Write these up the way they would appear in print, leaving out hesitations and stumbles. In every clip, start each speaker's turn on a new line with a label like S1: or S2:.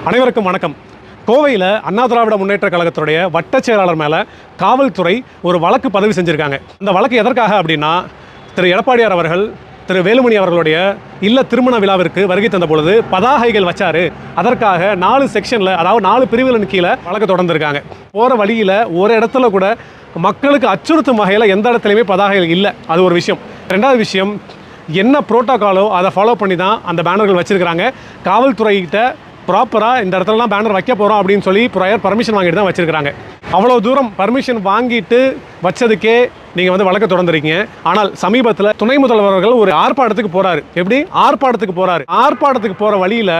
S1: அனைவருக்கும் வணக்கம். கோவையில் அண்ணா திராவிட முன்னேற்ற கழகத்துடைய வட்டச் செயலாளர் மேலே காவல்துறை ஒரு வழக்கு பதிவு செஞ்சுருக்காங்க. இந்த வழக்கு எதற்காக அப்படின்னா, திரு எடப்பாடியார் அவர்கள் திரு வேலுமணி அவர்களுடைய இல்ல திருமண விழாவிற்கு வருகை தந்த பொழுது பதாகைகள் வச்சாரு. அதற்காக 4 செக்ஷனில், அதாவது 4 பிரிவுகளின் கீழே வழக்கு தொடர்ந்துருக்காங்க. போகிற வழியில் ஒரு இடத்துல கூட மக்களுக்கு அச்சுறுத்தும் வகையில் எந்த இடத்துலையுமே பதாகைகள் இல்லை. அது ஒரு விஷயம். ரெண்டாவது விஷயம், என்ன புரோட்டோகாலோ அதை ஃபாலோ பண்ணி தான் அந்த பேனர்கள் வச்சுருக்கிறாங்க. காவல்துறைகிட்ட ப்ராப்பராக இந்த இடத்துலலாம் பேனர் வைக்க போகிறோம் அப்படின்னு சொல்லி ப்ரையர் பர்மிஷன் வாங்கிட்டு தான் வச்சுருக்காங்க. அவ்வளோ தூரம் பர்மிஷன் வாங்கிட்டு வச்சதுக்கே நீங்கள் வழக்கு தொடர்ந்துருக்கீங்க. ஆனால் சமீபத்தில் துணை முதல்வர்கள் ஒரு ஆர்ப்பாட்டத்துக்கு போகிறாரு. எப்படி ஆர்ப்பாட்டத்துக்கு போகிறாரு? ஆர்ப்பாட்டத்துக்கு போகிற வழியில்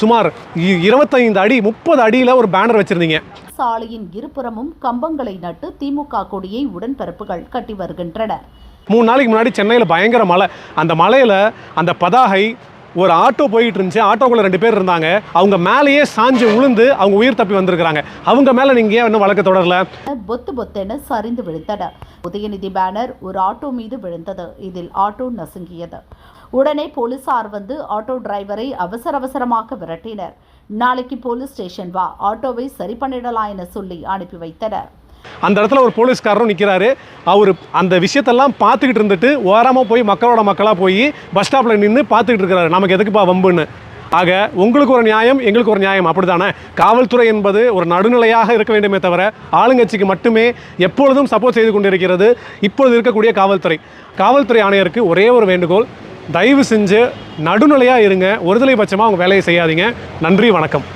S1: சுமார் 25 அடி 30 அடியில் ஒரு பேனர் வச்சுருந்தீங்க.
S2: சாலையின் இருபுறமும் கம்பங்களை நட்டு திமுக கொடியை உடன்பிறப்புகள் கட்டி வருகின்றனர்.
S1: 3 நாளைக்கு முன்னாடி சென்னையில் பயங்கர மழை. அந்த மலையில் அந்த பதாகை ஒரு ஆட்டோ போயிட்டு இருந்துச்சு. ஆட்டோக்குள்ள 2 பேர் இருந்தாங்க. அவங்க மேலேயே சாஞ்சு உளுந்து அவங்க உயிர் தப்பி வந்திருக்கிறாங்க. அவங்க மேலே நீங்கள் ஏன் இன்னும் வழக்கு தொடரல?
S2: பொத்து பொத்தென சரிந்து விழுந்தனர். உதயநிதி பேனர் ஒரு ஆட்டோ மீது விழுந்தது. இதில் ஆட்டோ நசுங்கியது. உடனே போலீசார் வந்து ஆட்டோ டிரைவரை அவசரமாக விரட்டினர். நாளைக்கு போலீஸ் ஸ்டேஷன் வா, ஆட்டோவை சரி பண்ணிடலாம் என சொல்லி அனுப்பி வைத்தனர்.
S1: அந்த இடத்துல ஒரு போலீஸ்காரரும் நிற்கிறாரு. அவர் அந்த விஷயத்தெல்லாம் பார்த்துக்கிட்டு இருந்துட்டு ஓரமாக போய் மக்களோட மக்களாக போய் பஸ் ஸ்டாப்பில் நின்று பார்த்துக்கிட்டு இருக்கிறாரு. நமக்கு எதுக்குப்பா வம்புன்னு. ஆக உங்களுக்கு ஒரு நியாயம், எங்களுக்கு ஒரு நியாயம், அப்படி தானே? காவல்துறை என்பது ஒரு நடுநிலையாக இருக்க வேண்டுமே தவிர ஆளுங்கட்சிக்கு மட்டுமே எப்பொழுதும் சப்போர்ட் செய்து கொண்டிருக்கிறது இப்பொழுது இருக்கக்கூடிய காவல்துறை ஆணையருக்கு ஒரே ஒரு வேண்டுகோள், தயவு செஞ்சு நடுநிலையாக இருங்க. ஒருதலை பட்சமாக அவங்க வேலையை செய்யாதீங்க. நன்றி, வணக்கம்.